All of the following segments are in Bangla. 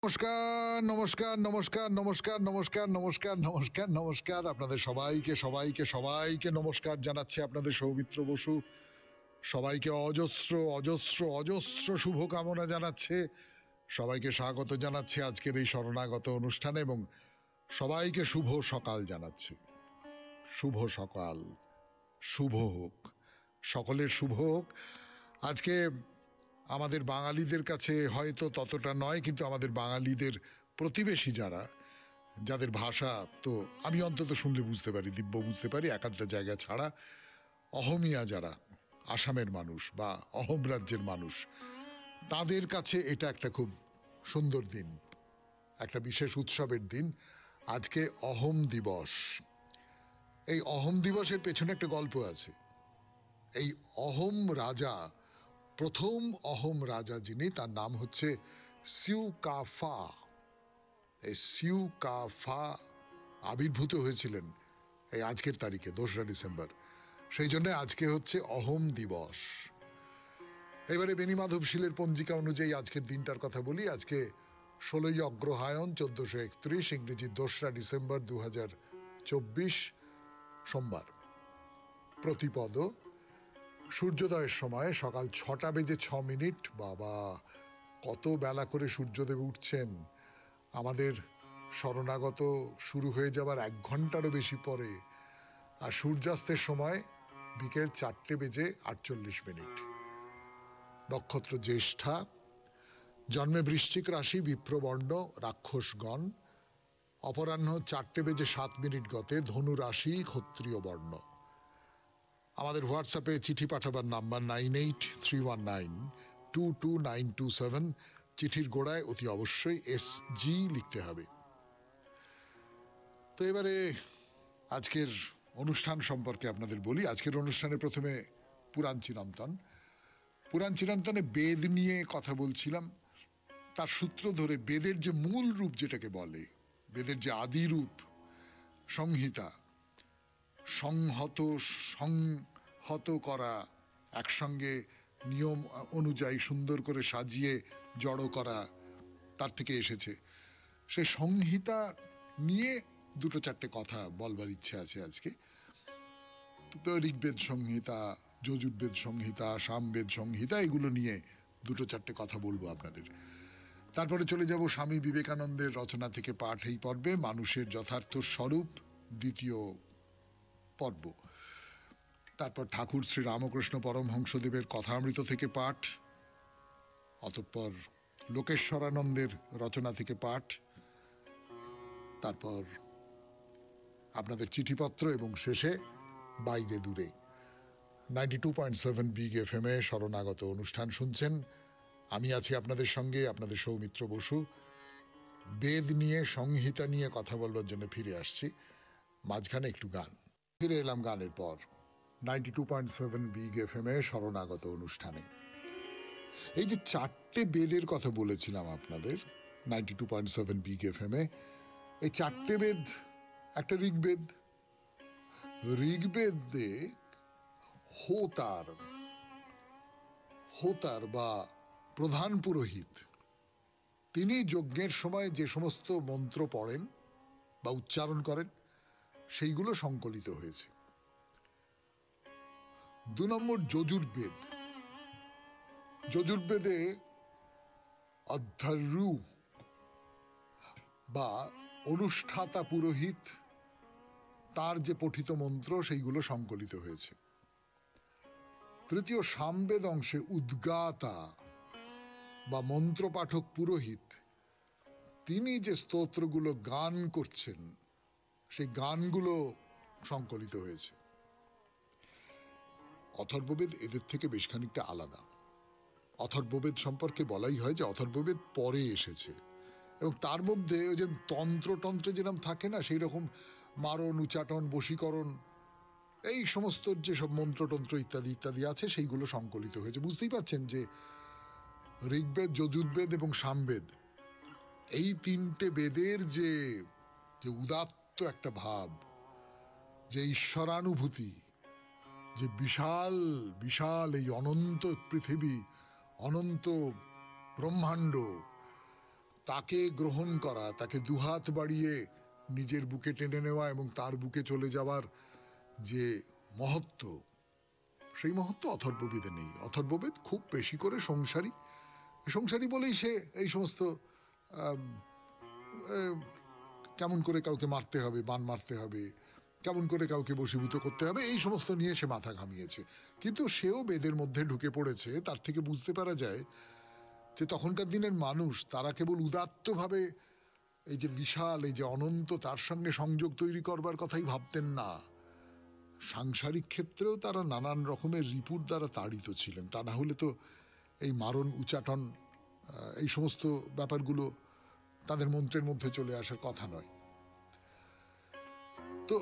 নমস্কার নমস্কার নমস্কার নমস্কার নমস্কার নমস্কার নমস্কার নমস্কার আপনাদের সবাইকে সবাইকে সবাইকে নমস্কার জানাচ্ছি। আপনাদের সৌমিত্র বসু সবাইকে অজস্র অজস্র অজস্র শুভকামনা জানাচ্ছে, সবাইকে স্বাগত জানাচ্ছে আজকের এই শরণাগত অনুষ্ঠানে এবং সবাইকে শুভ সকাল জানাচ্ছে। শুভ সকাল, শুভ হোক, সকলের শুভ হোক। আজকে আমাদের বাঙালিদের কাছে হয়তো ততটা নয়, কিন্তু আমাদের বাঙালিদের প্রতিবেশী যারা, যাদের ভাষা তো আমি অন্তত শুনলে বুঝতে পারি, দিব্য বুঝতে পারি একাধটা জায়গা ছাড়া, অহমিয়া যারা, আসামের মানুষ বা অহোম রাজ্যের মানুষ, তাদের কাছে এটা একটা খুব সুন্দর দিন, একটা বিশেষ উৎসবের দিন। আজকে অহোম দিবস। এই অহোম দিবসের পেছনে একটা গল্প আছে। এই অহোম রাজা, প্রথম অহোম রাজা যিনি, তার নাম হচ্ছে সিউকাফা। এই সিউকাফা আবির্ভূত হয়েছিলেন এই আজকের তারিখে 2রা ডিসেম্বর। সেই জন্য আজকে হচ্ছে অহোম দিবস। এবারে বেণীমাধবশীলের পঞ্জিকা অনুযায়ী আজকের দিনটার কথা বলি। আজকে 16ই অগ্রহায়ণ 1431, ইংরেজি 2রা ডিসেম্বর 2024, সোমবার। প্রতিপদ। সূর্যোদয়ের সময় সকাল 6টা বেজে 6 মিনিট। বাবা, কত বেলা করে সূর্যদেব উঠছেন। আমাদের শরণাগত শুরু হয়ে যাবার 1 ঘন্টারও বেশি পরে। আর সূর্যাস্তের সময় বিকেল 4টে বেজে 48 মিনিট। নক্ষত্র জ্যেষ্ঠা। জন্মে বৃশ্চিক রাশি, বিপ্রবর্ণ, রাক্ষসগণ। অপরাহ্ন 4টে বেজে 7 মিনিট গতে, ধনু রাশি, ক্ষত্রিয় বর্ণ। আমাদের হোয়াটসঅ্যাপে চিঠি পাঠাবার নাম্বার 9831922927। চিঠির গোড়ায় অতি অবশ্যই SG লিখতে হবে। তো এবারে আজকের অনুষ্ঠান সম্পর্কে আপনাদের বলি। আজকের অনুষ্ঠানে প্রথমে পুরাণ চিরন্তন। পুরাণ চিরন্তনে বেদ নিয়ে কথা বলছিলাম। তার সূত্র ধরে বেদের যে মূল রূপ যেটাকে বলে, বেদের যে আদি রূপ সংহিতা, সংহত করা, একসঙ্গে নিয়ম অনুযায়ী সুন্দর করে সাজিয়ে জড়ো করা, তার থেকে এসেছে। সেই সংহিতা নিয়ে 2-4টে কথা বলবার ইচ্ছে আছে আজকে। তো ঋগ্বেদ সংহিতা, যজুর্বেদ সংহিতা, সামবেদ সংহিতা, এগুলো নিয়ে 2-4টে কথা বলবো আপনাদের। তারপরে চলে যাব স্বামী বিবেকানন্দের রচনা থেকে পাঠ এই পর্বে, মানুষের যথার্থ স্বরূপ, 2য় পর্ব। তারপর ঠাকুর শ্রী রামকৃষ্ণ পরমহংসদেবের কথামৃত থেকে পাঠ, অতঃপর লোকেশ্বরানন্দের রচনা থেকে পাঠ, তারপর আপনাদের চিঠিপত্র এবং শেষে বাইরে দূরে। 92.7 বিগ FM এ শরণাগত অনুষ্ঠান শুনছেন। আমি আছি আপনাদের সঙ্গে, আপনাদের সৌমিত্র বসু। বেদ নিয়ে, সংহিতা নিয়ে কথা বলবার জন্য ফিরে আসছি। মাঝখানে একটু গান। ফিরে এলাম গানের পর 92.7 বিগ FM এ শরণাগত অনুষ্ঠানে। এই যে 4টে বেদের কথা বলেছিলাম আপনাদের 92.7 বিগ FM এ, এই 4টে বেদ, একটা ঋগ্বেদ। ঋগ্বেদে হোতার বা প্রধান পুরোহিত, তিনি যজ্ঞের সময় যে সমস্ত মন্ত্র পড়েন বা উচ্চারণ করেন, সেইগুলো সংকলিত হয়েছে। 2 নম্বর যজুর্বেদ। যজুর্বেদে অধ্বর্যু বা অনুষ্ঠাতা পুরোহিত, তার যে পঠিত মন্ত্র, সেইগুলো সংকলিত হয়েছে। 3য় সামবেদ অংশে উদ্গাতা বা মন্ত্রপাঠক পুরোহিত, তিনি যে স্তোত্রগুলো গান করছেন, সেই গানগুলো সংকলিত হয়েছে। অথর্ববেদ এদের থেকে বেশ খানিকটা আলাদা। অথর্ববেদ সম্পর্কে বলাই হয় যে অথর্ববেদ পরে এসেছে, এবং তার মধ্যে ওই যে তন্ত্রে যেরকম থাকে না, সেই রকম মারণ, উচ্চাটন, বশীকরণ, এই সমস্ত যেসব মন্ত্রতন্ত্র ইত্যাদি ইত্যাদি আছে, সেইগুলো সংকলিত হয়েছে। বুঝতেই পারছেন যে ঋগ্বেদ, যজুর্বেদ এবং সামবেদ, এই 3টে বেদের যে উদাত্ত একটা ভাব, যে ঈশ্বরানুভূতি, যে বিশাল বিশাল এই অনন্ত পৃথিবী, অনন্ত ব্রহ্মাণ্ড, তাকে গ্রহণ করা, তাকে দুহাত বাড়িয়ে নিজের বুকে টেনে নেওয়া এবং তার বুকে চলে যাওয়ার যে মহত্ব, সেই মহত্ব অথর্ববেদে নেই। অথর্ববেদ খুব বেশি করে সংসারী বলেই সে এই সমস্ত কেমন করে কাউকে মারতে হবে, বান মারতে হবে, কেমন করে কাউকে বশীভূত করতে হবে, এই সমস্ত নিয়ে সে মাথা ঘামিয়েছে। কিন্তু সেও বেদের মধ্যে ঢুকে পড়েছে। তার থেকে বুঝতে পারা যায় যে তখনকার দিনের মানুষ তারা কেবল উদাত্তভাবে এই যে বিশাল, এই যে অনন্ত, তার সঙ্গে সংযোগ তৈরি করবার কথাই ভাবতেন না। সাংসারিক ক্ষেত্রেও তারা নানান রকমের রিপুর দ্বারা তাড়িত ছিলেন। তা না হলে তো এই মারণ, উচাটন, এই সমস্ত ব্যাপারগুলো তাদের মন্ত্রের মধ্যে চলে আসার কথা নয়। তো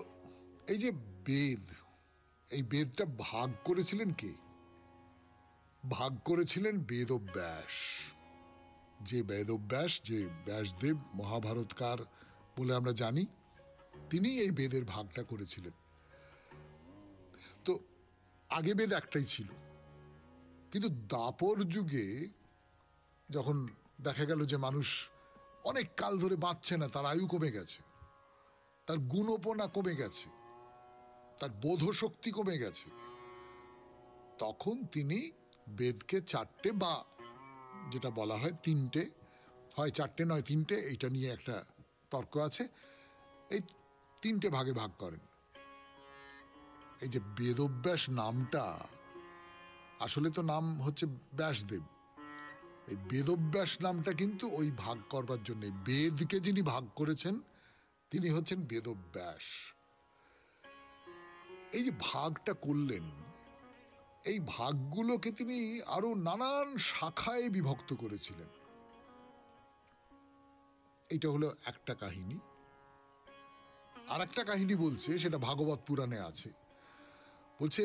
এই যে বেদ, এই বেদটা ভাগ করেছিলেন কে? ভাগ করেছিলেন বেদব্যাস। যে বেদব্যাস, যে ব্যাসদেব মহাভারতকার বলে আমরা জানি, তিনি এই বেদের ভাগটা করেছিলেন। তো আগে বেদ একটাই ছিল, কিন্তু দাপর যুগে যখন দেখা গেল যে মানুষ অনেক কাল ধরে বাঁচছে না, তার আয়ু কমে গেছে, তার গুণপনা কমে গেছে, তার বোধশক্তি কমে গেছে, তখন তিনি বেদকে চারটে, বা যেটা বলা হয় তিনটে, হয় চারটে নয় তিনটে, এইটা নিয়ে একটা তর্ক আছে, এই তিনটে ভাগে ভাগ করেন। এই যে বেদব্যাস নামটা, আসলে তো নাম হচ্ছে ব্যাসদেব। এই বেদব্যাস নামটা কিন্তু ওই ভাগ করবার জন্য, বেদকে যিনি ভাগ করেছেন তিনি হচ্ছেন বেদব্যাস। এই যে ভাগটা করলেন, এই ভাগগুলোকে তিনি আরো নানান শাখায় বিভক্ত করেছিলেন। এটা হলো একটা কাহিনী। আর একটা কাহিনী বলছে, সেটা ভাগবত পুরাণে আছে। বলছে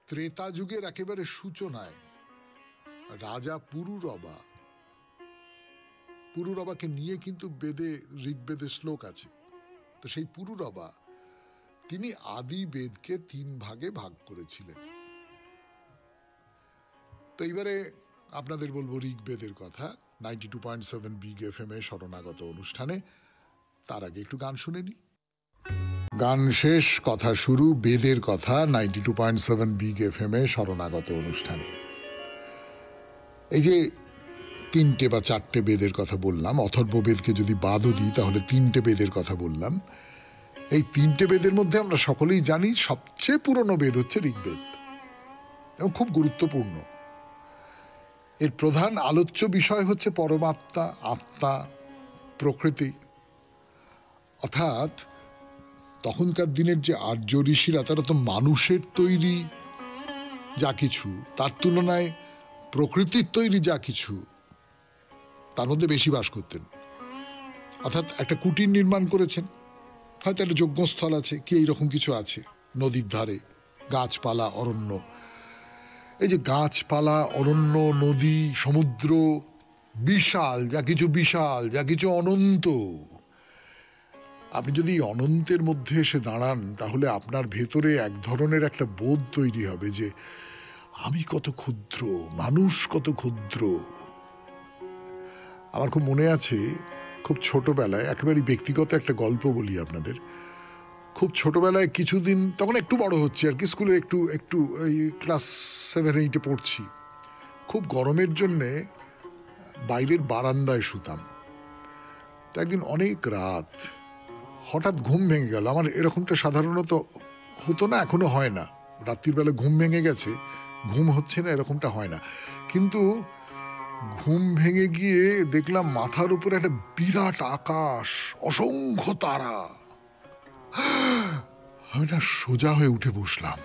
ত্রেতা যুগের একেবারে সূচনায় রাজা পুরুরবাকে নিয়ে কিন্তু বেদে, ঋগ্বেদে শ্লোক আছে। তো সেই পুরুরবা তিনি আদি বেদকে তিন ভাগে ভাগ করেছিলেন। তো এইবারে আপনাদের বলবো ঋগ্বেদের কথা 92.7 বিগ এফএম এ শরণাগত অনুষ্ঠানে। তার আগে একটু গান শুনে নি। গান শেষ, কথা শুরু, বেদের কথা 92.7 বিগ এফএম এ শরণাগত অনুষ্ঠানে। এই যে তিনটে বা চারটে বেদের কথা বললাম, অথর্ববেদকে যদি বাদও দিই তাহলে তিনটে বেদের কথা বললাম। এই তিনটে বেদের মধ্যে আমরা সকলেই জানি সবচেয়ে পুরনো বেদ হচ্ছে ঋগ্বেদ, এবং খুব গুরুত্বপূর্ণ। এর প্রধান আলোচ্য বিষয় হচ্ছে পরমাত্মা, আত্মা, প্রকৃতি। অর্থাৎ তখনকার দিনের যে আর্য ঋষিরা, তারা তো মানুষের তৈরি যা কিছু, তার তুলনায় প্রকৃতির তৈরি যা কিছু, তার মধ্যে বেশি বাস করতেন। অর্থাৎ একটা কুটির নির্মাণ করেছেন, হয়তো একটা যজ্ঞস্থল আছে, কি এইরকম কিছু আছে, নদীর ধারে গাছপালা, অরণ্য। এই যে গাছপালা, অরণ্য, নদী, সমুদ্র, বিশাল যা কিছু অনন্ত। আপনি যদি অনন্তের মধ্যে এসে দাঁড়ান, তাহলে আপনার ভেতরে এক ধরনের একটা বোধ তৈরি হবে যে আমি কত ক্ষুদ্র, মানুষ কত ক্ষুদ্র। আমার খুব মনে আছে, খুব ছোটবেলায়, একেবারে ব্যক্তিগত একটা গল্প বলি আপনাদের। খুব ছোটবেলায় কিছুদিন, তখন একটু বড় হচ্ছে আর কি, স্কুলে একটু এই ক্লাস 7-8 পড়ছি। খুব গরমের জন্যে বাইরের বারান্দায় শুতাম। তো একদিন অনেক রাত হঠাৎ ঘুম ভেঙে গেল আমার। এরকমটা সাধারণত হতো না, এখনো হয় না। রাত্রির বেলা ঘুম ভেঙে গেছে, ঘুম হচ্ছে না, এরকমটা হয় না। কিন্তু ঘুম ভেঙে গিয়ে দেখলাম মাথার উপরে একটা বিরাট আকাশ, অসংখ্য তারা। আমি না সোজা হয়ে উঠে বসলাম,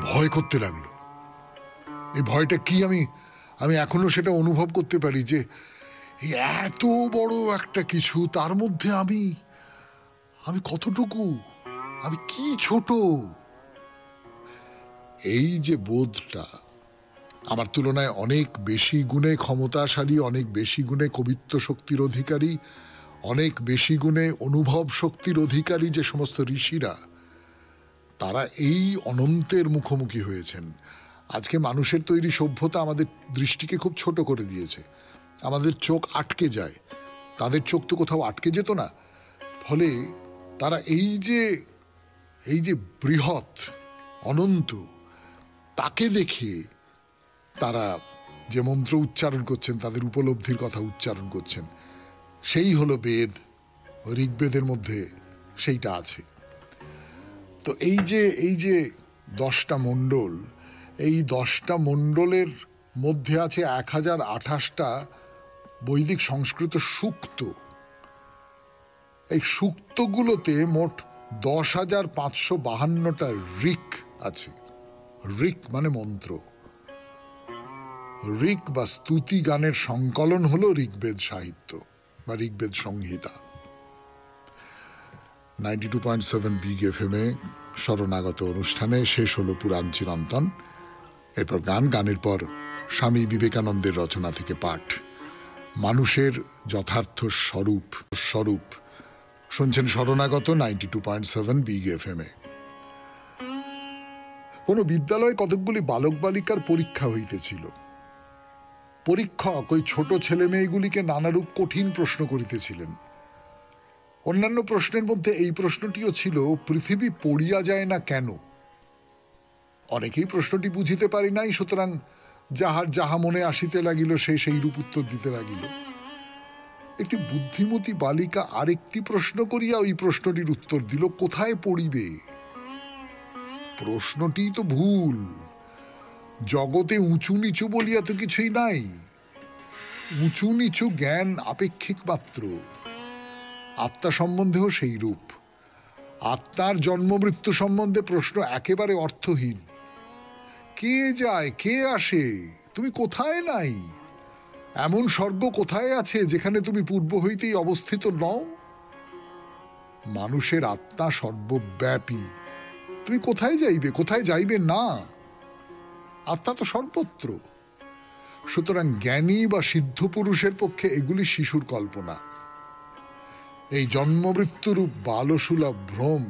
ভয় করতে লাগলো। এই ভয়টা কি আমি এখনো সেটা অনুভব করতে পারি, যে এত বড় একটা কিছু, তার মধ্যে আমি কতটুকু, আমি কি ছোট। এই যে বোধটা আমার তুলনায় অনেক বেশি গুণে ক্ষমতাশালী, অনেক বেশি গুণে কবিত্ব শক্তির অধিকারী, অনেক বেশি গুণে অনুভব শক্তির অধিকারী যে সমস্ত ঋষিরা, তারা এই অনন্তের মুখোমুখি হয়েছেন। আজকে মানুষের তৈরি সভ্যতা আমাদের দৃষ্টিকে খুব ছোট করে দিয়েছে, আমাদের চোখ আটকে যায়। তাদের চোখ তো কোথাও আটকে যেত না। ফলে তারা এই যে বৃহৎ অনন্ত, তাকে দেখে তারা যে মন্ত্র উচ্চারণ করছেন, তাদের উপলব্ধির কথা উচ্চারণ করছেন, সেই হলো বেদ। ঋগ্বেদের মধ্যে সেইটা আছে। তো এই যে 10টা মণ্ডল, এই 10টা মণ্ডলের মধ্যে আছে 1028টা বৈদিক সংস্কৃত সূক্ত। এই সূক্তগুলোতে মোট 10,552টা ঋক আছে। ঋক মানে মন্ত্র। ঋক বা স্তুতি গানের সংকলন হলো ঋগ্বেদ সাহিত্য বা ঋগ্বেদ সংহিতা। 92.7 বিগ এফএম-এ শরণাগত অনুষ্ঠানে শেষ হলো পুরাণ চিরন্তন। এরপর গানের পর স্বামী বিবেকানন্দের রচনা থেকে পাঠ, মানুষের যথার্থ স্বরূপ। শুনছেন শরণাগত 92.7 বিগ এফএম-এ। কোন বিদ্যালয়ে কতকগুলি বালক বালিকার পরীক্ষা হইতেছিল। পরীক্ষক ওই ছোট ছেলে মেয়েগুলিকে নানারূপ কঠিন প্রশ্ন করিতেছিলেন। অন্যান্য প্রশ্নের মধ্যে এই প্রশ্নটিও ছিল, পৃথিবী পড়িয়া যায় না কেন? অনেকেই প্রশ্নটি বুঝিতে পারি নাই, সুতরাং যাহার যাহা মনে আসিতে লাগিল সে সেই রূপ উত্তর দিতে লাগিল। একটি বুদ্ধিমতী বালিকা আরেকটি প্রশ্ন করিয়া ওই প্রশ্নটির উত্তর দিল, কোথায় পড়িবে? প্রশ্নটি তো ভুল। জগতে উঁচু নিচু বলিয়া তো কিছুই নাই। উঁচু নিচু জ্ঞান আপেক্ষিক মাত্র। আত্মা সম্বন্ধেও সেই রূপ। আত্মার জন্ম মৃত্যু সম্বন্ধে প্রশ্ন একেবারে অর্থহীন। কে যায়, কে আসে, তুমি কোথায় নাই? এমন স্বর্গ কোথায় আছে যেখানে তুমি পূর্ব হইতেই অবস্থিত নও? মানুষের আত্মা সর্বব্যাপী। তুমি কোথায় যাইবে, কোথায় যাইবে না? আত্মা তো সর্বত্র। সুতরাং জ্ঞানী বা সিদ্ধ পুরুষের পক্ষে এগুলি শিশুর কল্পনা। এই জন্ম মৃত্যুরূপ বালসুলভ ভ্রম,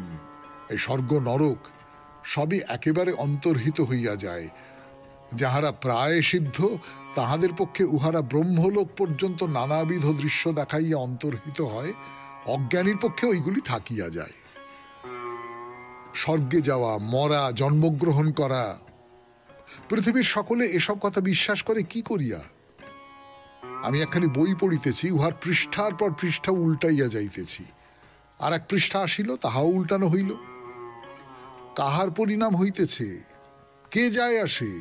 এই স্বর্গ নরক সবই একেবারে অন্তর্হিত হইয়া যায়। যাহারা প্রায় সিদ্ধ, তাহাদের পক্ষে উহারা ব্রহ্মলোক পর্যন্ত নানাবিধ দৃশ্য দেখাইয়া অন্তর্হিত হয়। অজ্ঞানীর পক্ষে ওইগুলি থাকিয়া যায়। স্বর্গে যাওয়া, মরা, জন্মগ্রহণ করা, পৃথিবীর সকলে এসব কথা বিশ্বাস করে কি করিয়া? আমি একখানি বই পড়িতেছি, উহার পৃষ্ঠার পর পৃষ্ঠা উল্টাইয়া যাইতেছি। আর এক পৃষ্ঠা আসিল, তাহাও উল্টানো হইল। কাহার পরিণাম হইতেছে? কে যায় আসে?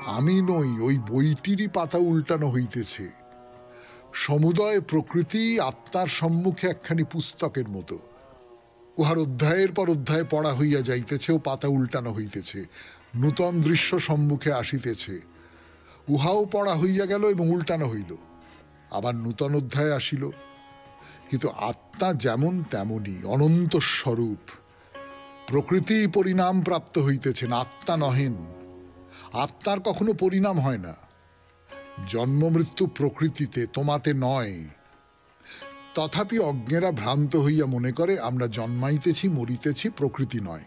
আমি নই, ওই বইটিরই পাতা উল্টানো হইতেছে। সমুদয় প্রকৃতি আত্মার সম্মুখে একখানি পুস্তকের মতো। উহার অধ্যায়ের পর অধ্যায় পড়া হইয়া যাইতেছে ও পাতা উল্টানো হইতেছে। নূতন দৃশ্য সম্মুখে আসিতেছে। উহাও পড়া হইয়া গেল এবং উল্টানো হইল। আবার নূতন অধ্যায় আসিল। কিন্তু আত্মা যেমন তেমনই অনন্ত স্বরূপ। প্রকৃতি পরিণাম প্রাপ্ত হইতেছেন, আত্মা নহেন। আত্মার কখনো পরিণাম হয় না। জন্ম মৃত্যু প্রকৃতিতে, তোমাতে নয়। তথাপি অজ্ঞেরা ভ্রান্ত হইয়া মনে করে আমরা জন্মাইতেছি, মরিতেছি, প্রকৃতি নয়।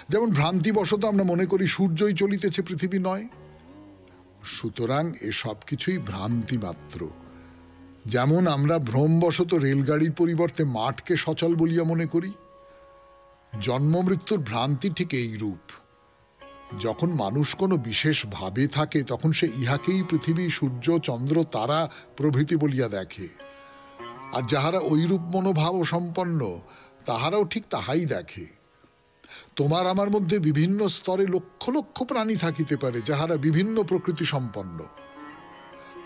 যেমন ভ্রান্তিবশত আমরা মনে করি সূর্যই চলিতেছে, পৃথিবী নয়। সুতরাং এসব কিছুই ভ্রান্তি মাত্র। যেমন আমরা ভ্রমবশত রেলগাড়ির পরিবর্তে মাঠকে সচল বলিয়া মনে করি। জন্ম মৃত্যুর ভ্রান্তি ঠিক এই রূপ। যখন মানুষ কোনো বিশেষ ভাবে থাকে, তখন সে ইহাকেই পৃথিবী, সূর্য, চন্দ্র, তারা প্রভৃতি বলিয়া দেখে। আর যাহারা ঐরূপ মনোভাব সম্পন্ন, তাহারাও ঠিক তাহাই দেখে। তোমার আমার মধ্যে বিভিন্ন স্তরে লক্ষ লক্ষ প্রাণী থাকিতে পারে, যাহারা বিভিন্ন প্রকৃতি সম্পন্ন।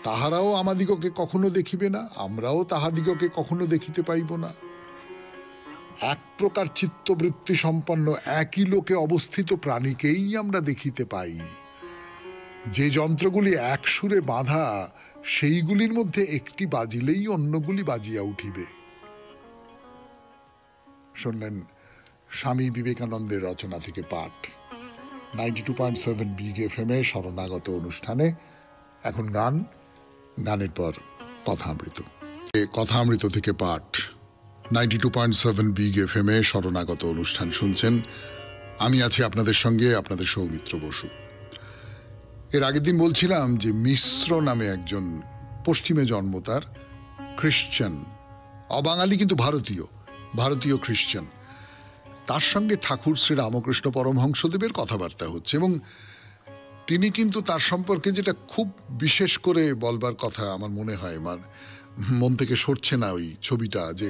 তাহারাও আমাদিগকে কখনো দেখিবে না, আমরাও তাহাদিগকে কখনো দেখিতে পাইব না। এক প্রকার চিত্তবৃত্তি সম্পন্ন একই লোকে অবস্থিত প্রাণীকেই আমরা দেখিতে পাই। যে যন্ত্রগুলি এক সুরে বাঁধা, সেইগুলির মধ্যে একটি বাজিলেই অন্যগুলি বাজিয়া উঠিবে। শুনলেন স্বামী বিবেকানন্দের রচনা থেকে পাঠ, 92.7 বিগ এফএম-এ শরণাগত অনুষ্ঠানে। এখন গানের পর কথামৃত। কথামৃত থেকে পাঠ, 92.7 বিগ এফএম-এ শরণাগত অনুষ্ঠান শুনছেন। আমি আছি আপনাদের সঙ্গে, আপনাদের সৌমিত্র বসু। এর আগের দিন বলছিলাম যে মিশ্র নামে একজন, পশ্চিমে জন্ম তার, খ্রিশ্চান, অবাঙালি কিন্তু ভারতীয়, ভারতীয় খ্রিশ্চান, তার সঙ্গে ঠাকুর শ্রী রামকৃষ্ণ পরমহংসদেবের কথাবার্তা হচ্ছে। এবং তিনি কিন্তু তার সম্পর্কে যেটা খুব বিশেষ করে বলবার কথা আমার মনে হয়, আমার মন থেকে সরছে না ওই ছবিটা, যে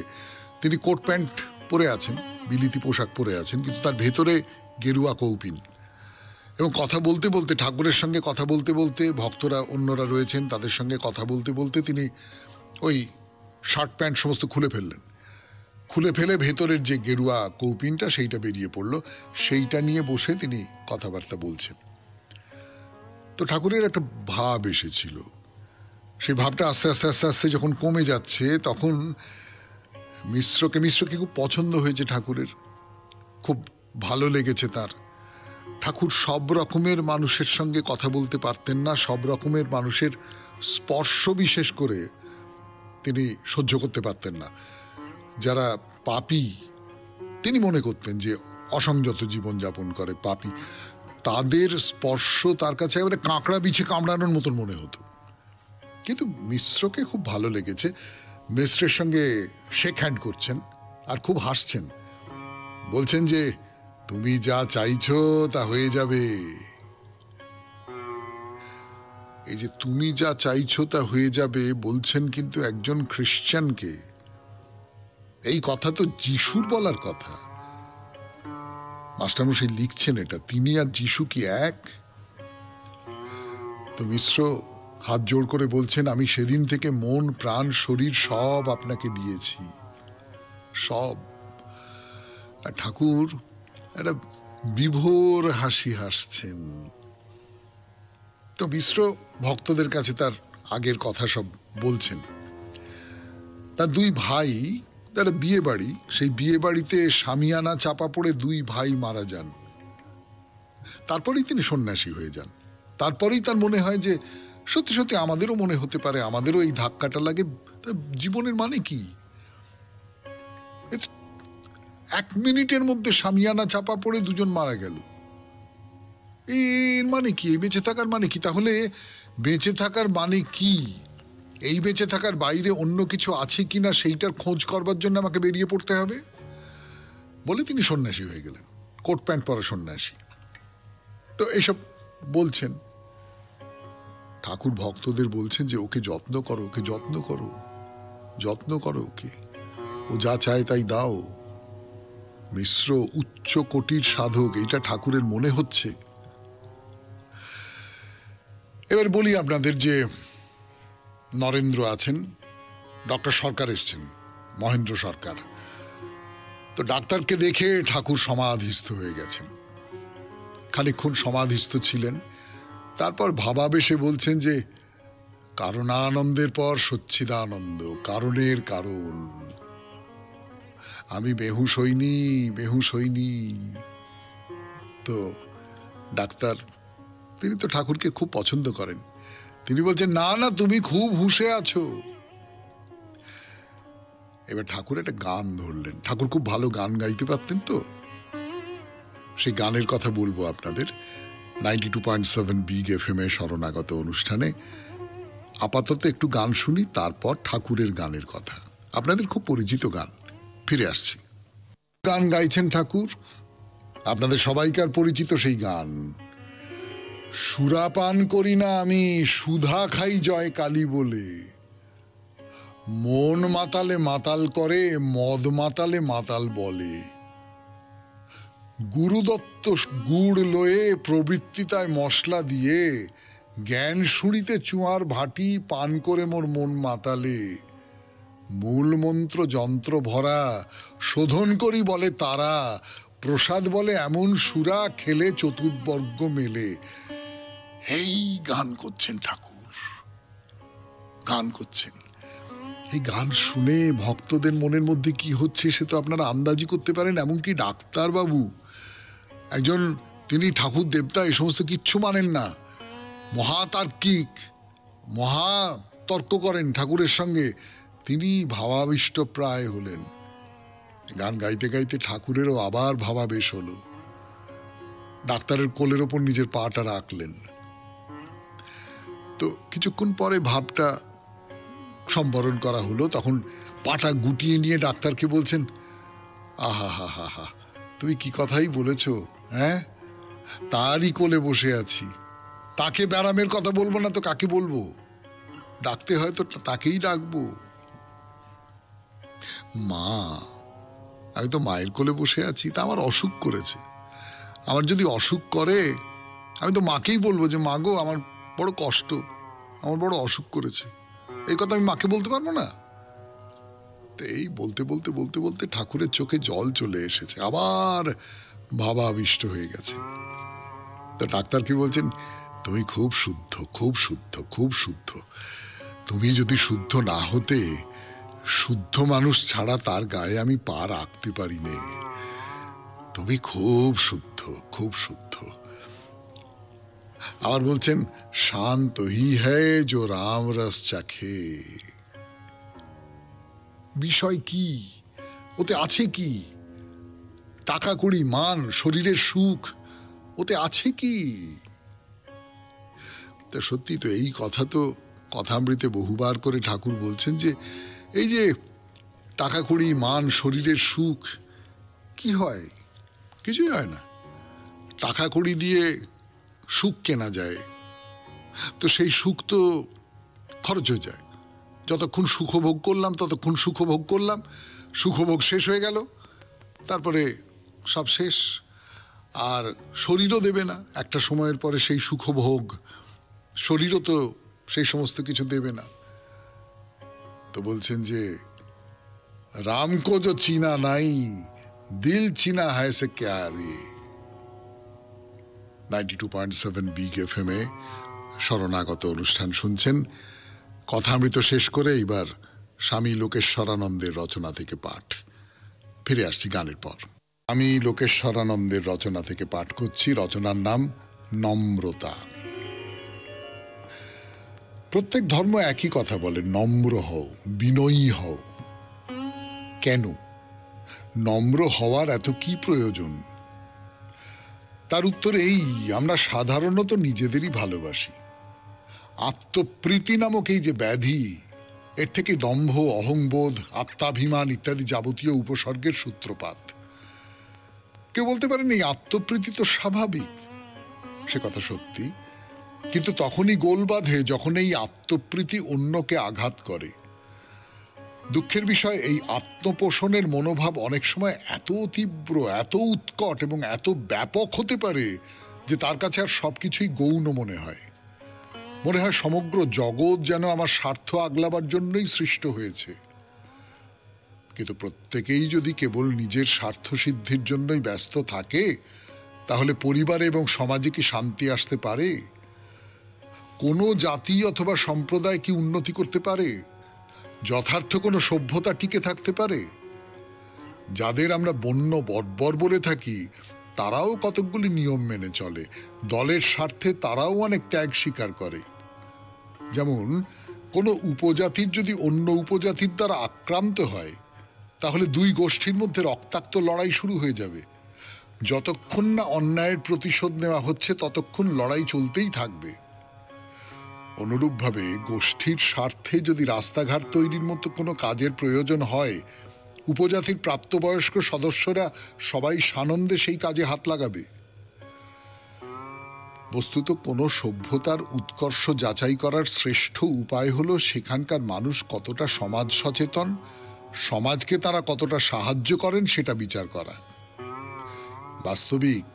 তিনি কোট প্যান্ট পরে আছেন, বিলিতি পোশাক পরে আছেন, কিন্তু তার ভেতরে গেরুয়া কৌপিন, এবং কথা বলতে বলতে, ঠাকুরের সঙ্গে কথা বলতে বলতে, ভক্তরা অন্যরা রয়েছেন তাদের সঙ্গে কথা বলতে বলতে তিনি ওই শার্ট প্যান্ট সমস্ত খুলে ফেললেন। খুলে ফেলে ভেতরের যে গেরুয়া কৌপিনটা সেইটা বেরিয়ে পড়লো, সেইটা নিয়ে বসে তিনি কথাবার্তা বলছেন। তো ঠাকুরের একটা ভাব এসেছিল, সেই ভাবটা আস্তে আস্তে আস্তে আস্তে যখন কমে যাচ্ছে, তখন মিশ্রকে খুব পছন্দ হয়েছে ঠাকুরের, খুব ভালো লেগেছে তার। ঠাকুর সব রকমের মানুষের সঙ্গে কথা বলতে পারতেন না, সব রকমের মানুষের স্পর্শ বিশেষ করে তিনি সহ্য করতে পারতেন না। যারা পাপী তিনি মনে করতেন যে অসংযত জীবনযাপন করে, পাপী, তাদের স্পর্শ তার কাছে একেবারে কাঁকড়া বিছে কামড়ানোর মতন মনে হতো। কিন্তু মিশ্রকে খুব ভালো লেগেছে, মিশ্রের সঙ্গে শেক হ্যান্ড করছেন আর খুব হাসছেন, বলছেন যে তুমি যা চাইছো তা হয়ে যাবে। এই যে তুমি যা চাইছো তা হয়ে যাবে বলছেন কিন্তু একজন খ্রিশ্চানকে, এই কথা তো যিশুর বলার কথা। মাস্টারমশাই লিখছেন এটা, তিনি আর যিশু কি এক? তো মিশ্র হাত জোড় করে বলছেন, আমি সেদিন থেকে মন প্রাণ শরীর সব আপনাকে দিয়েছি, সব। আর ঠাকুর একটা বিভোর হাসি হাসছেন। তো মিশ্র ভক্তদের কাছে তার আগের কথা সব বলছেন। তার দুই ভাই, তারা বিয়ে বাড়ি, সেই বিয়ে বাড়িতে শামিয়ানা চাপা পড়ে দুই ভাই মারা যান। তারপরেই তিনি সন্ন্যাসী হয়ে যান। তারপরেই তার মনে হয় যে সত্যি সত্যি আমাদেরও মনে হতে পারে, আমাদেরও এই ধাক্কাটা লাগে, জীবনের মানে কি? 1 মিনিটের মধ্যে শামিয়ানা চাপা পড়ে দুজন মারা গেল, এর মানে কি? বেঁচে থাকার মানে কি? তাহলে বেঁচে থাকার মানে কি? এই বেঁচে থাকার বাইরে অন্য কিছু আছে কিনা সেইটার খোঁজ করবার জন্য আমাকে বেরিয়ে পড়তে হবে বলে তিনি সন্ন্যাসী হয়ে গেলেন, কোট প্যান্ট পরা সন্ন্যাসী। তো এসব বলছেন, ঠাকুর ভক্তদের বলছেন যে ওকে যত্ন করো, ওকে যত্ন করো, যত্ন করো ওকে, ও যা চায় তাই দাও। মিশ্র উচ্চ কোটির সাধক, এটা ঠাকুরের মনে হচ্ছে। এবার বলি আপনাদের যে নরেন্দ্র আছেন, ডক্টর সরকার এসছেন, মহেন্দ্র সরকার। তো ডাক্তারকে দেখে ঠাকুর সমাধিস্থ হয়ে গেছেন, খানিকক্ষণ সমাধিস্থ ছিলেন। তারপর ভাবাবেশে বলছেন যে কারণানন্দের পর সচ্চিদানন্দ, কারণের কারণ, আমি বেহুশ হইনি, বেহুশ হইনি। তো ডাক্তার, তিনি তো ঠাকুরকে খুব পছন্দ করেন, তিনি বলছেন না না তুমি খুব হুঁশে আছো। এবার ঠাকুর একটা গান ধরলেন, ঠাকুর খুব ভালো গান গাইতে পারতেন, তো সেই গানের কথা বলবো আপনাদের 92.7 বিগ এফএম এ শরণাগত অনুষ্ঠানে। আপাতত একটু গান শুনি, তারপর ঠাকুরের গানের কথা, আপনাদের খুব পরিচিত গান, ফিরে আসছি। গান গাইছেন ঠাকুর, আপনাদের সবাইকার পরিচিত সেই গান, সুরাপান করি না আমি, সুধা খাই জয় কালী বলে, মন মাতালে মাতাল করে, মদ মাতালে মাতাল বলে, গুরুদত্ত গুড় লয়ে প্রবৃত্তিতায় মশলা দিয়ে, জ্ঞান শুঁড়িতে চুয়ার ভাটি, পান করে মোর মন মাতালে, মূল মন্ত্র যন্ত্র ভরা, শোধন করি বলে তারা, প্রসাদ বলে এমন সুরা, খেলে চতুর্বর্গ মেলে। এই গান করছেন ঠাকুর, গান করছেন। এই গান শুনে ভক্তদের মনের মধ্যে কি হচ্ছে সে তো আপনারা আন্দাজি করতে পারেন। এমনকি ডাক্তার বাবু, একজন, তিনি ঠাকুর দেবতা এই সমস্ত কিচ্ছু মানেন না, মহাতার্কিক, মহা তর্ক করেন ঠাকুরের সঙ্গে, তিনি ভাবাবিষ্ট প্রায় হলেন। গান গাইতে গাইতে ঠাকুরেরও আবার ভাবাবেশ হলো, ডাক্তারের কোলের ওপর নিজের পাটা রাখলেন। তো কিছুক্ষণ পরে ভাবটা সম্বরণ করা হলো, তখন পাটা গুটিয়ে নিয়ে ডাক্তারকে বলছেন, আহা হা হা হা, তুমি কি কথাই বলেছ, হ্যাঁ? তারই কোলে বসে আছি, তাকে ব্যারামের কথা বলবো না তো কাকে বলবো? ডাকতে হয় তো তাকেই ডাকবো। মা, আমি তো মায়ের কোলে বসে আছি, তা আমার অসুখ করেছে। আমার যদি অসুখ করে আমি তো মাকেই বলবো যে মা গো, আমার বড় কষ্ট, আমার বড় অসুখ করেছে। এই কথা আমি মাকে বলতে পারবো না? এই বলতে বলতে বলতে বলতে ঠাকুরের চোখে জল চলে এসেছে, আবার ভাবাবিষ্ট হয়ে গেছে। তো ডাক্তার কি বলছেন, তুমি খুব শুদ্ধ, খুব শুদ্ধ, খুব শুদ্ধ। তুমি যদি শুদ্ধ না হতে, শুদ্ধ মানুষ ছাড়া তার গায়ে আমি পা রাখতে পারি নে। তুমি খুব শুদ্ধ, খুব শুদ্ধ। আবার বলছেন, শান্ত হি হ্যায় জো রাম রস চাখে। বিষয় কি, ওতে আছে কি? টাকা কড়ি, মান, শরীরের সুখ, ওতে আছে কি? তা সত্যি তো, এই কথা তো কথামৃতে বহুবার করে ঠাকুর বলছেন যে এই যে টাকা কড়ি, মান, শরীরের সুখ কি হয়? কিছুই হয় না। টাকা কড়ি দিয়ে সুখ কেনা যায়, তো সেই সুখ তো খরচ হয়ে যায়। যতক্ষণ সুখভোগ করলাম ততক্ষণ সুখভোগ করলাম, সুখভোগ শেষ হয়ে গেল, তারপরে সব শেষ। আর শরীরও দেবে না একটা সময়ের পরে সেই সুখভোগ, শরীরও তো সেই সমস্ত কিছু দেবে না। তো বলছেন যে রাম কো जो चीना নাই, দিল চিনা है से क्या रे। 92.7 বিগ এফএম এ শরণাগত অনুষ্ঠান শুনছেন। কথামৃত শেষ করে এবার স্বামী লোকেশ্বরানন্দের রচনা থেকে পাঠ। ফিরে আসছি গানের পর। আমি লোকেশ্বরানন্দের রচনা থেকে পাঠ করছি। রচনার নাম নম্রতা। প্রত্যেক ধর্ম একই কথা বলে, নম্র হও, বিনয়ী হও। কেন নম্র হওয়ার এত কি প্রয়োজন? তার উত্তর এই, আমরা সাধারণত নিজেদেরই ভালোবাসি। আত্মপ্রীতি নামক এই যে ব্যাধি, এর থেকে দম্ভ, অহংবোধ, আত্মাভিমান ইত্যাদি যাবতীয় উপসর্গের সূত্রপাত। কেউ বলতে পারেন এই আত্মপ্রীতি তো স্বাভাবিক, সে কথা সত্যি, কিন্তু তখনই গোল বাঁধে যখন এই আত্মপ্রীতি অন্যকে আঘাত করে। দুঃখের বিষয়, এই আত্মপোষণের মনোভাব অনেক সময় এত তীব্র, এত উৎকট এবং এত ব্যাপক হতে পারে যে তার কাছে আর সবকিছুই গৌণ মনে হয়। মনে হয় সমগ্র জগৎ যেন আমার স্বার্থ আগলাবার জন্যই সৃষ্ট হয়েছে। কিন্তু প্রত্যেকেই যদি কেবল নিজের স্বার্থ সিদ্ধির জন্যই ব্যস্ত থাকে, তাহলে পরিবারে এবং সমাজে কি শান্তি আসতে পারে? কোনো জাতি অথবা সম্প্রদায় কি উন্নতি করতে পারে? যথার্থ কোনো সভ্যতা টিকে থাকতে পারে? যাদের আমরা বন্য বর্বর বলে থাকি, তারাও কতকগুলি নিয়ম মেনে চলে। দলের স্বার্থে তারাও অনেক ত্যাগ স্বীকার করে। যেমন কোনো উপজাতির যদি অন্য উপজাতির দ্বারা আক্রান্ত হয়, তাহলে দুই গোষ্ঠীর মধ্যে রক্তাক্ত লড়াই শুরু হয়ে যাবে। যতক্ষণ না অন্যায়ের প্রতিশোধ নেওয়া হচ্ছে ততক্ষণ লড়াই চলতেই থাকবে। অনুরূপভাবে গোষ্ঠীর স্বার্থে যদি রাস্তাঘাট তৈরির মতো কোনো কাজের প্রয়োজন হয়, উপজাতির প্রাপ্তবয়স্ক সদস্যরা সবাই সানন্দে সেই কাজে হাত লাগাবে। বস্তুত কোনো সভ্যতার উৎকর্ষ যাচাই করার শ্রেষ্ঠ উপায় হলো সেখানকার মানুষ কতটা সমাজ সচেতন, সমাজকে তারা কতটা সাহায্য করেন সেটা বিচার করা। বাস্তবিক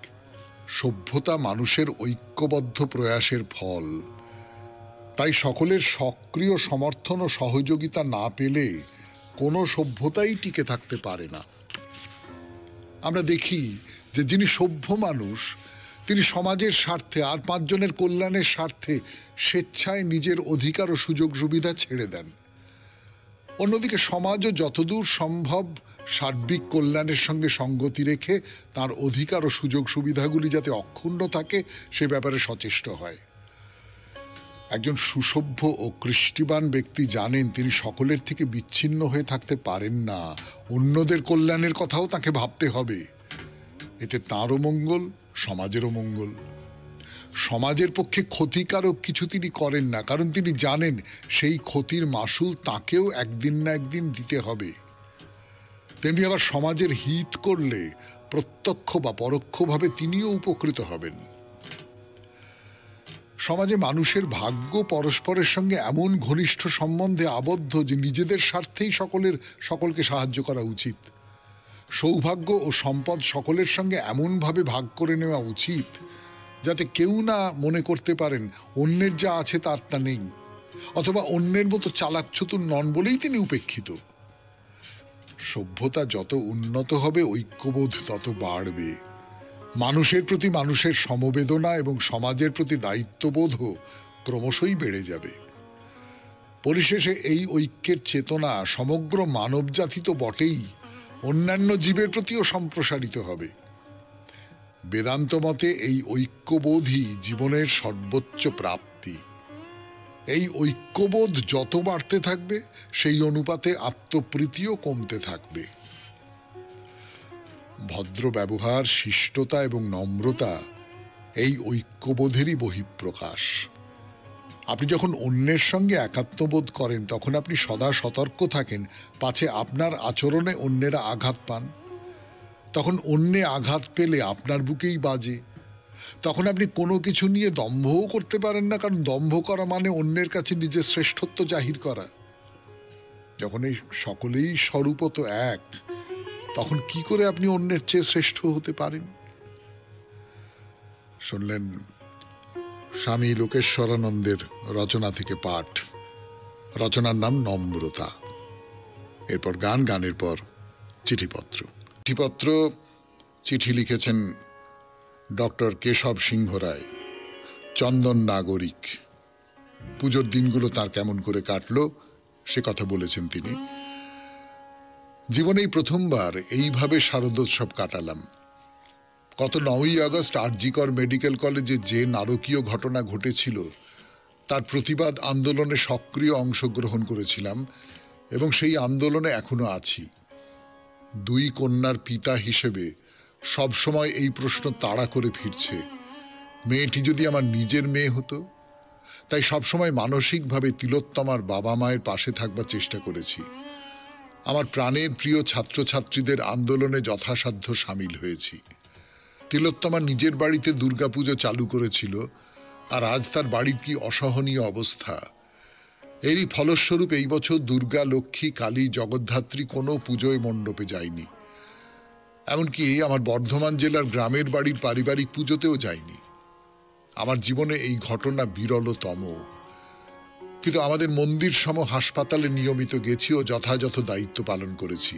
সভ্যতা মানুষের ঐক্যবদ্ধ প্রয়াসের ফল। তাই সকলের সক্রিয় সমর্থন ও সহযোগিতা না পেলে কোনো সভ্যতাই টিকে থাকতে পারে না। আমরা দেখি যে যিনি সভ্য মানুষ, তিনি সমাজের স্বার্থে আর পাঁচজনের কল্যাণের স্বার্থে স্বেচ্ছায় নিজের অধিকার ও সুযোগ সুবিধা ছেড়ে দেন। অন্যদিকে সমাজও যতদূর সম্ভব সার্বিক কল্যাণের সঙ্গে সঙ্গতি রেখে তার অধিকার ও সুযোগ সুবিধাগুলি যাতে অক্ষুণ্ণ থাকে সে ব্যাপারে সচেষ্ট হয়। একজন সুসভ্য ও কৃষ্টিবান ব্যক্তি জানেন তিনি সকলের থেকে বিচ্ছিন্ন হয়ে থাকতে পারেন না, অন্যদের কল্যাণের কথাও তাকে ভাবতে হবে। এতে তাঁরও মঙ্গল, সমাজেরও মঙ্গল। সমাজের পক্ষে ক্ষতিকারক কিছু তিনি করেন না, কারণ তিনি জানেন সেই ক্ষতির মাসুল তাকেও একদিন না একদিন দিতে হবে। তেমনি আবার সমাজের হিত করলে প্রত্যক্ষ বা পরোক্ষভাবে তিনিও উপকৃত হবেন। সমাজে মানুষের ভাগ্য পরস্পরের সঙ্গে এমন ঘনিষ্ঠ সম্বন্ধে আবদ্ধ যে নিজেদের স্বার্থেই সকলকে সাহায্য করা উচিত। সৌভাগ্য ও সম্পদ সকলের সঙ্গে এমনভাবে ভাগ করে নেওয়া উচিত যাতে কেউ না মনে করতে পারেন অন্যের যা আছে তার তা নেই, অথবা অন্যের মতো চালাক চতুর নন বলেই তিনি উপেক্ষিত। সভ্যতা যত উন্নত হবে ঐক্যবোধ তত বাড়বে। মানুষের প্রতি মানুষের সমবেদনা এবং সমাজের প্রতি দায়িত্ববোধও ক্রমশই বেড়ে যাবে। পরিশেষে এই ঐক্যের চেতনা সমগ্র মানবজাতি তো বটেই, অন্যান্য জীবের প্রতিও সম্প্রসারিত হবে। বেদান্ত মতে এই ঐক্যবোধই জীবনের সর্বোচ্চ প্রাপ্তি। এই ঐক্যবোধ যত বাড়তে থাকবে সেই অনুপাতে আত্মপ্রীতিও কমতে থাকবে। ভদ্র ব্যবহার, শিষ্টতা এবং নম্রতা এই ঐক্যবোধেরই বহিঃপ্রকাশ। আপনি যখন অন্যের সঙ্গে একাত্মবোধ করেন তখন আপনি সদা সতর্ক থাকেন পাছে আপনার আচরণে অন্যেরা আঘাত পান। তখন অন্যে আঘাত পেলে আপনার বুকেই বাজে। তখন আপনি কোনো কিছু নিয়ে দম্ভও করতে পারেন না, কারণ দম্ভ করা মানে অন্যের কাছে নিজের শ্রেষ্ঠত্ব জাহির করা। যখন এই সকলেই স্বরূপত এক, তখন কি করে আপনি অন্যের চেয়ে শ্রেষ্ঠ হতে পারেন? শুনলেন স্বামী লোকেশ্বরানন্দের রচনা থেকে পাঠ। রচনার নাম নম্রতা। এরপর গান, গানের পর চিঠিপত্র। চিঠি লিখেছেন ডক্টর কেশব সিংহ রায়, চন্দন নাগরিক। পুজোর দিনগুলো তার কেমন করে কাটলো সে কথা বলেছেন তিনি। জীবনেই প্রথমবার এইভাবে শারদোৎসব কাটালাম। গত 9ই আগস্ট আরজিকর মেডিকেল কলেজে যে নারকীয় ঘটনা ঘটেছিল তার প্রতিবাদ আন্দোলনে সক্রিয় অংশগ্রহণ করেছিলাম এবং সেই আন্দোলনে এখনো আছি। 2 কন্যার পিতা হিসেবে সবসময় এই প্রশ্ন তাড়া করে ফিরছে, মেয়েটি যদি আমার নিজের মেয়ে হতো। তাই সবসময় মানসিকভাবে তিলোত্তমার বাবা মায়ের পাশে থাকবার চেষ্টা করেছি। আমার প্রাণের প্রিয় ছাত্রছাত্রীদের আন্দোলনে যথাসাধ্য সামিল হয়েছি। তিলোত্তমা নিজের বাড়িতে দুর্গাপুজো চালু করেছিল, আর আজ তার বাড়ির কি অসহনীয় অবস্থা। এরই ফলস্বরূপ এই বছর দুর্গা, লক্ষ্মী, কালী, জগদ্ধাত্রী কোনো পুজোয় মণ্ডপে যায়নি। এমনকি আমার বর্ধমান জেলার গ্রামের বাড়ির পারিবারিক পুজোতেও যায়নি। আমার জীবনে এই ঘটনা বিরলতম। কিন্তু আমাদের মন্দির সম হাসপাতালে নিয়মিত গেছি ও যথাযথ দায়িত্ব পালন করেছি।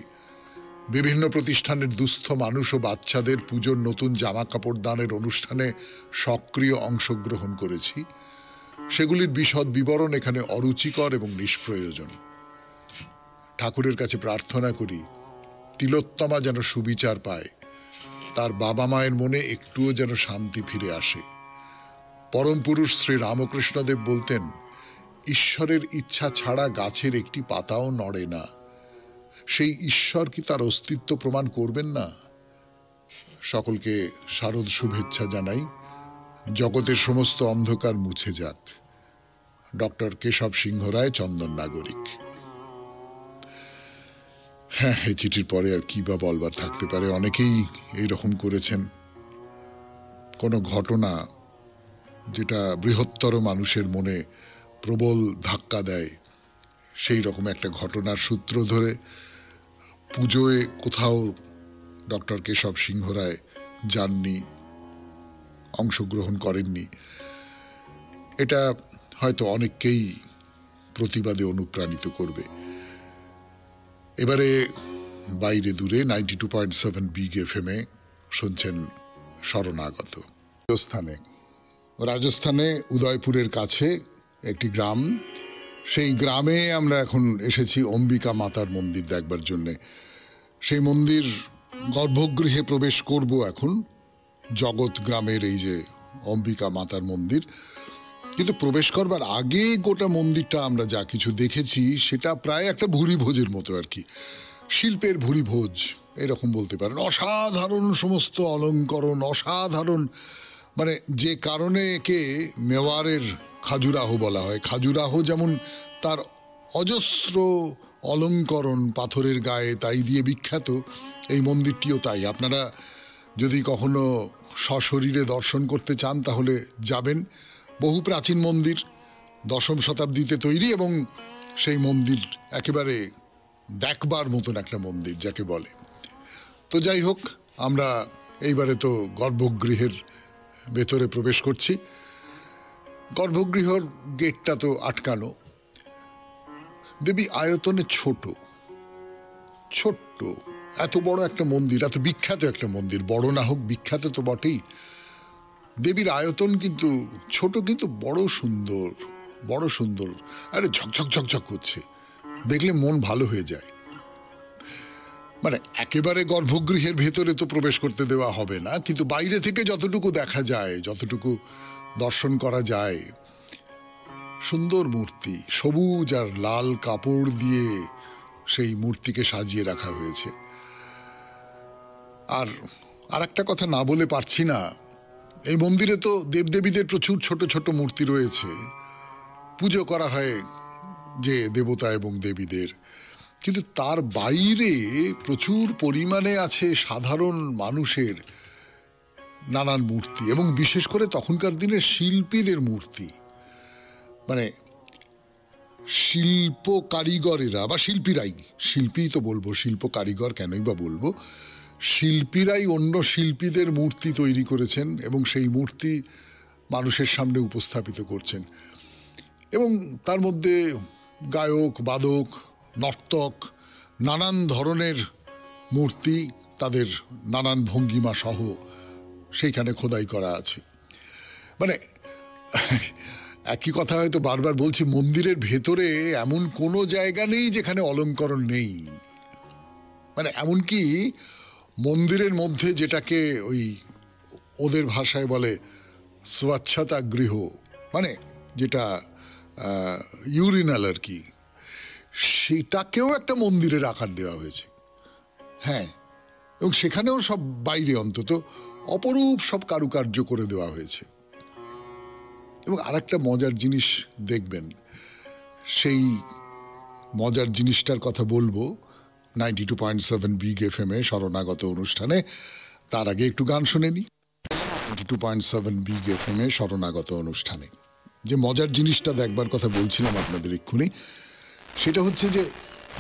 বিভিন্ন প্রতিষ্ঠানের দুস্থ মানুষ ও বাচ্চাদের পুজোর নতুন জামা কাপড় দানের অনুষ্ঠানে সক্রিয় অংশগ্রহণ করেছি। সেগুলির বিশদ বিবরণ এখানে অরুচিকর এবং নিষ্প্রয়োজন। ঠাকুরের কাছে প্রার্থনা করি তিলোত্তমা যেন সুবিচার পায়, তার বাবা মায়ের মনে একটুও যেন শান্তি ফিরে আসে। পরম পুরুষ শ্রী রামকৃষ্ণদেব বলতেন, ঈশ্বরের ইচ্ছা ছাড়া গাছের একটি পাতাও নড়ে না। সেই ঈশ্বর কি তার অস্তিত্ব প্রমাণ করবেন না? সকলকে শারদ শুভেচ্ছা জানাই। জগতের সমস্ত অন্ধকার মুছে যাক। ডক্টর কেশব সিংহ রায়, চন্দন নাগরিক। হ্যাঁ, এই চিঠির পরে আর কি বা বলবার থাকতে পারে। অনেকেই এইরকম করেছেন। কোনো ঘটনা যেটা বৃহত্তর মানুষের মনে প্রবল ধাক্কা দেয়, সেই রকম একটা ঘটনার সূত্র ধরে পুজোয় কোথাও ডক্টর কেশব সিংহ রায় যাননি, অংশগ্রহণ করেননি। এটা হয়তো অনেককেই প্রতিবাদে অনুপ্রাণিত করবে। এবারে বাইরে দূরে 92.7 বিগ এফএম-এ শুনছেন শরণাগত। রাজস্থানে উদয়পুরের কাছে একটি গ্রাম, সেই গ্রামে আমরা এখন এসেছি অম্বিকা মাতার মন্দির দেখবার জন্যে। সেই মন্দির গর্ভগৃহে প্রবেশ করব এখন। জগৎ গ্রামের এই যে অম্বিকা মাতার মন্দির, কিন্তু প্রবেশ করবার আগে গোটা মন্দিরটা আমরা যা কিছু দেখেছি সেটা প্রায় একটা ভুরি ভোজের মতো আর কি, শিল্পের ভুরি ভোজ এরকম বলতে পারেন। অসাধারণ সমস্ত অলঙ্করণ, অসাধারণ মানে যে কারণে একে মেওয়ারের খাজুরাহ বলা হয়। খাজুরাহ যেমন তার অজস্র অলঙ্করণ পাথরের গায়ে তাই দিয়ে বিখ্যাত, এই মন্দিরটিও তাই। আপনারা যদি কখনো সশরীরে দর্শন করতে চান তাহলে যাবেন। বহু প্রাচীন মন্দির, দশম শতাব্দীতে তৈরি, এবং সেই মন্দির একেবারে দেখবার মতন একটা মন্দির যাকে বলে। তো যাই হোক, আমরা এইবারে তো গর্ভগৃহের ভেতরে প্রবেশ করছি। গর্ভগৃহর গেটটা তো আটকানো। দেবী আয়তনে ছোট, ছোট্ট, এত বড় একটা মন্দির, এত বিখ্যাত একটা মন্দির, বড় না হোক বিখ্যাত তো বটেই। দেবীর আয়তন কিন্তু ছোট, কিন্তু বড় সুন্দর, বড় সুন্দর। আরে ঝকঝক ঝকঝক করছে, দেখলে মন ভালো হয়ে যায়। মানে একেবারে গর্ভগৃহের ভেতরে তো প্রবেশ করতে দেওয়া হবে না, কিন্তু বাইরে থেকে যতটুকু দেখা যায়, যতটুকু দর্শন করা যায়, সুন্দর মূর্তি, সবুজ আর লাল কাপড় দিয়ে সেই মূর্তিকে সাজিয়ে রাখা হয়েছে। আর একটা কথা না বলে পারছি না, এই মন্দিরে তো দেবদেবীদের প্রচুর ছোট ছোট মূর্তি রয়েছে, পুজো করা হয় যে দেবতা এবং দেবীদের, কিন্তু তার বাইরে প্রচুর পরিমাণে আছে সাধারণ মানুষের নানান মূর্তি, এবং বিশেষ করে তখনকার দিনের শিল্পীদের মূর্তি। মানে শিল্প কারিগরেরা বা শিল্পীরাই, শিল্পী তো বলবো, শিল্প কারিগর কেনই বা বলবো, শিল্পীরাই অন্য শিল্পীদের মূর্তি তৈরি করেছেন এবং সেই মূর্তি মানুষের সামনে উপস্থাপিত করছেন। এবং তার মধ্যে গায়ক, বাদক, নর্তক, নানান ধরনের মূর্তি, তাদের নানান ভঙ্গিমা সহ সেইখানে খোদাই করা আছে। মানে একই কথা হয়তো বারবার বলছি, মন্দিরের ভেতরে এমন কোনো জায়গা নেই যেখানে অলঙ্করণ নেই। মানে এমনকি মন্দিরের মধ্যে যেটাকে ওই ওদের ভাষায় বলে স্বচ্ছতা গৃহ, মানে যেটা ইউরিনাল আর কি, সেটাকেও একটা মন্দিরের আকার দেওয়া হয়েছে। হ্যাঁ, এবং সেখানেও সব বাইরে অন্তত অপরূপ সব কারুকার্য করে দেওয়া হয়েছে। এবং আরেকটা মজার জিনিস দেখবেন, সেই মজার জিনিসটার কথা বলবো 92.7 বিগ FM এ শরণাগত অনুষ্ঠানে। তার আগে একটু গান শুনে নি। 92.7 বিগ FM এ শরণাগত অনুষ্ঠানে যে মজার জিনিসটা দেখবার কথা বলছিলাম আপনাদের এক্ষুনি, সেটা হচ্ছে যে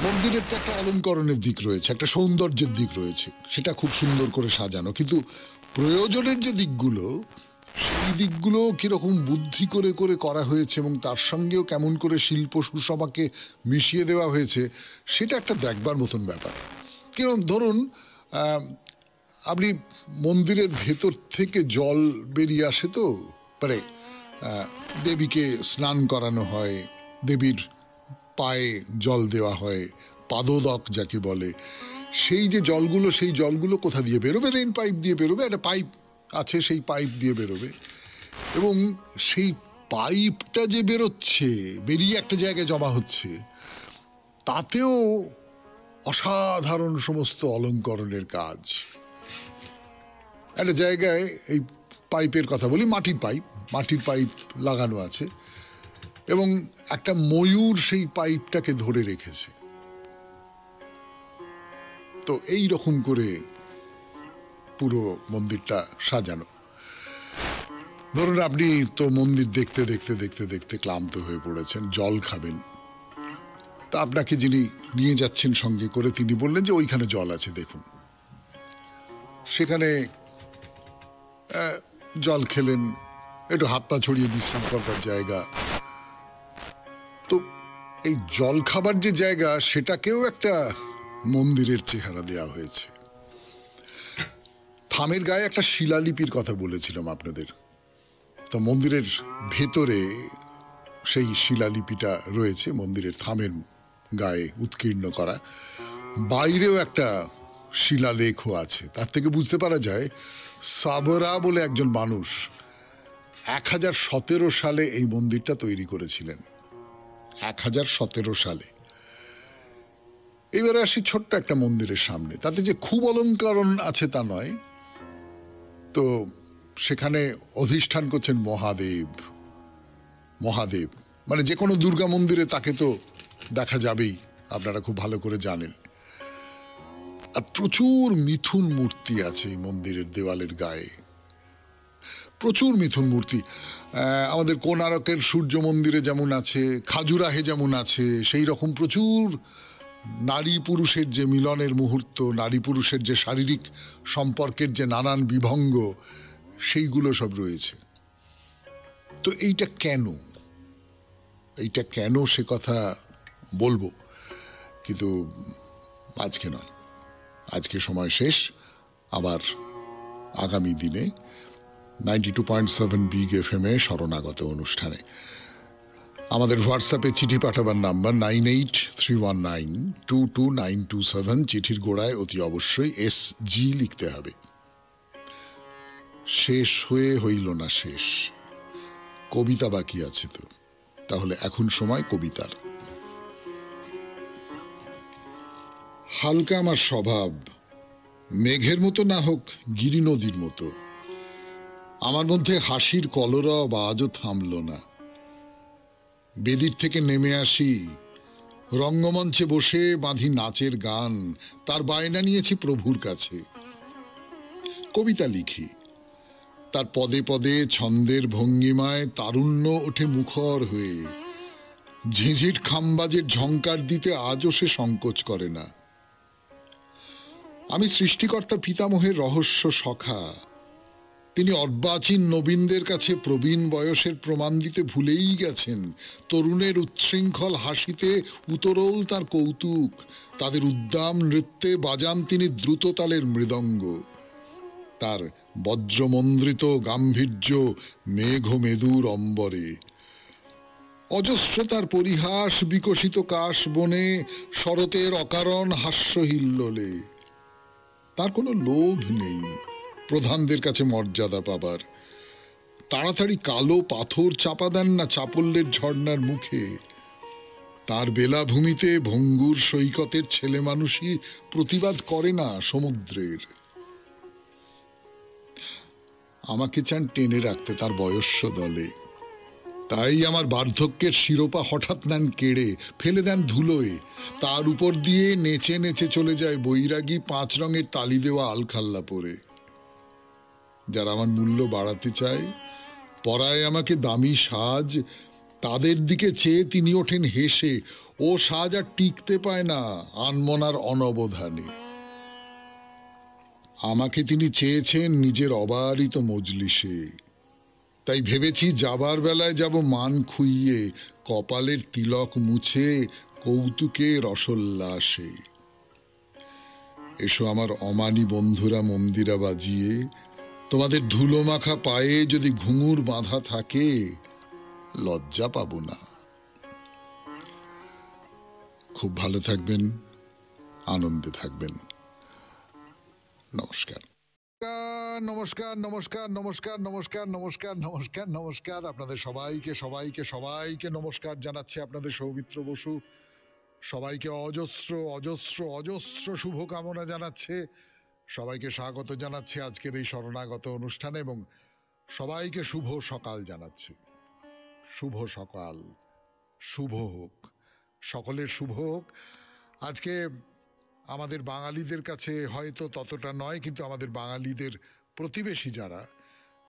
মন্দিরের তো একটা অলঙ্করণের দিক রয়েছে, একটা সৌন্দর্যের দিক রয়েছে, সেটা খুব সুন্দর করে সাজানো, কিন্তু প্রয়োজনের যে দিকগুলো, সেই দিকগুলো কিরকম বুদ্ধি করে করে করা হয়েছে এবং তার সঙ্গেও কেমন করে শিল্প সুষমাকে মিশিয়ে দেওয়া হয়েছে, সেটা একটা দেখবার মতন ব্যাপার। কিরকম ধরুন, আপনি মন্দিরের ভেতর থেকে জল বেরিয়ে আসে, তো মানে দেবীকে স্নান করানো হয়, দেবীর পায়ে জল দেওয়া হয়, পাদোদক যাকে বলে, সেই যে জলগুলো, সেই জলগুলো কোথা দিয়ে বেরোবে? রেন পাইপ দিয়ে বেরোবে, একটা পাইপ আছে, সেই পাইপ দিয়ে বেরোবে, এবং সেই পাইপটা যে বেরোচ্ছে, বেরিয়ে একটা জায়গায় জমা হচ্ছে, তাতেও অসাধারণ সমস্ত অলঙ্করণের কাজ। একটা জায়গায়, এই পাইপের কথা বলি, মাটির পাইপ লাগানো আছে, এবং একটা ময়ূর সেই পাইপটাকে ধরে রেখেছে। তো এই রকম করে পুরো মন্দিরটা সাজানো। ধরুন আপনি তো মন্দির দেখতে দেখতে দেখতে দেখতে ক্লান্ত হয়ে পড়েছেন, জল খাবেন, তা আপনাকে যিনি নিয়ে যাচ্ছেন সঙ্গে করে, তিনি বললেন যে ওইখানে জল আছে দেখুন। সেখানে জল খেলেন, একটু হাত পা ছড়িয়ে বিশ্রাম করবার জায়গা। তো এই জল খাবার যে জায়গা, সেটাকেও একটা মন্দিরের চেহারা দেওয়া হয়েছে। থামের গায়ে একটা শিলালিপির কথা বলেছিলাম আপনাদের, তো মন্দিরের ভেতরে সেই শিলালিপিটা রয়েছে, মন্দিরের থামের গায়ে উৎকীর্ণ করা। বাইরেও একটা শিলালেখও আছে। তার থেকে বুঝতে পারা যায় সাবরা বলে একজন মানুষ 1017 সালে এই মন্দিরটা তৈরি করেছিলেন। 1017 সালে। এবারে আসি ছোট্ট একটা মন্দিরের সামনে, তাতে যে খুব অলঙ্করণ আছে তা নয়। তো সেখানে অধিষ্ঠান করছেন মহাদেব। মহাদেব মানে যে কোনো দুর্গা মন্দিরে তাকে তো দেখা যাবেই, আপনারা খুব ভালো করে জানেন। আর প্রচুর মিথুন মূর্তি আছে এই মন্দিরের দেওয়ালের গায়ে, প্রচুর মিথুন মূর্তি। আমাদের কোণারকের সূর্য মন্দিরে যেমন আছে, খাজুরাহে যেমন আছে, সেই রকম প্রচুর নারী পুরুষের যে মিলনের মুহূর্ত, নারী পুরুষের যে শারীরিক সম্পর্কের যে নানান বিভঙ্গ, সেইগুলো সব রয়েছে। তো এইটা কেন, এইটা কেন সে কথা বলবো, কিন্তু আজকে নয়, আজকে সময় শেষ। আবার আগামী দিনে 92.7 বিগ FM এ শরণাগত অনুষ্ঠানে। আমাদের হোয়াটসঅ্যাপে চিঠি পাঠাবার নাম্বার 9831922927। চিঠির গোড়ায় অতি অবশ্যই SG লিখতে হবে। শেষ হয়ে হইল না শেষ, কবিতা বাকি আছে তো, তাহলে এখন সময় কবিতার। হালকা আমার স্বভাব, মেঘের মতো না হোক গিরি নদীর মতো। আমার মধ্যে হাসির কলরব আজও থামল না। বেদির থেকে নেমে আসি, রঙ্গমঞ্চে বসে বাঁধি নাচের গান, তার বায়না নিয়েছি প্রভুর কাছে। কবিতা লিখি, তার পদে পদে ছন্দের ভঙ্গিমায় তারুণ্য ওঠে মুখর হয়ে। ঝিঝির খামবাজের ঝংকার দিতে আজও সে সংকোচ করে না। আমি সৃষ্টিকর্তা পিতামহের রহস্য সখা। তিনি অর্বাচীন নবীনদের কাছে প্রবীণ বয়সের প্রমাণ দিতে ভুলেই গেছেন। তরুণের উচ্ছৃঙ্খল হাসিতে উতরোল তার কৌতুক, তাদের উদ্দাম নৃত্যে বাজান তিনি দ্রুত তালের মৃদঙ্গ। তার বজ্রমন্দ্রিত গাম্ভীর্য মেঘ মেদুর অম্বরে। অজস্র তার পরিহাস বিকশিত কাশ বনে, শরতের অকারণ হাস্য হিল্লোলে। তার কোনো লোভ নেই প্রধানদের কাছে মর্যাদা পাবার। তাড়াতাড়ি কালো পাথর চাপা দেন না চাপল্যের ঝর্ণার মুখে। তার বেলাভূমিতে ভঙ্গুর সৈকতের ছেলে মানুষই প্রতিবাদ করে না সমুদ্রের। আমাকে চান টেনে রাখতে তার বয়স্য দলে, তাই আমার বার্ধক্যের শিরোপা হঠাৎ নেন কেড়ে, ফেলে দেন ধুলোয়। তার উপর দিয়ে নেচে নেচে চলে যায় বৈরাগী 5 রঙের তালি দেওয়া আলখাল্লা পরে। যারা আমার মূল্য বাড়াতে চায়, পরায় আমাকে দামি সাজ, তাদের দিকে চেয়ে তিনি ওঠেন হেসে। ও সাজ আর টিকতে পায় না আনমনার অনবধানে। আমাকে তিনি চেয়েছেন নিজের অবারিত মজলিসে, তাই ভেবেছি যাবার বেলায় যাব মান খুইয়ে, কপালের তিলক মুছে কৌতুকে রসোল্লাসে। এসো আমার অমানি বন্ধুরা মন্দিরা বাজিয়ে, তোমাদের ধুলো মাখা পায়ে যদি ঘুঙুর বাঁধা থাকে, লজ্জা পাবো না। খুব ভালো থাকবেন, আনন্দে থাকবেন। নমস্কার। নমস্কার নমস্কার নমস্কার নমস্কার নমস্কার নমস্কার নমস্কার আপনাদের সবাইকে সবাইকে সবাইকে নমস্কার জানাচ্ছে আপনাদের সৌমিত্র বসু। সবাইকে অজস্র অজস্র অজস্র শুভকামনা জানাচ্ছে, সবাইকে স্বাগত জানাচ্ছে আজকের এই শরণাগত অনুষ্ঠানে, এবং সবাইকে শুভ সকাল জানাচ্ছে। শুভ সকাল, শুভ হোক, সকলের শুভ হোক। আজকে আমাদের বাঙালিদের কাছে হয়তো ততটা নয়, কিন্তু আমাদের বাঙালিদের প্রতিবেশী যারা,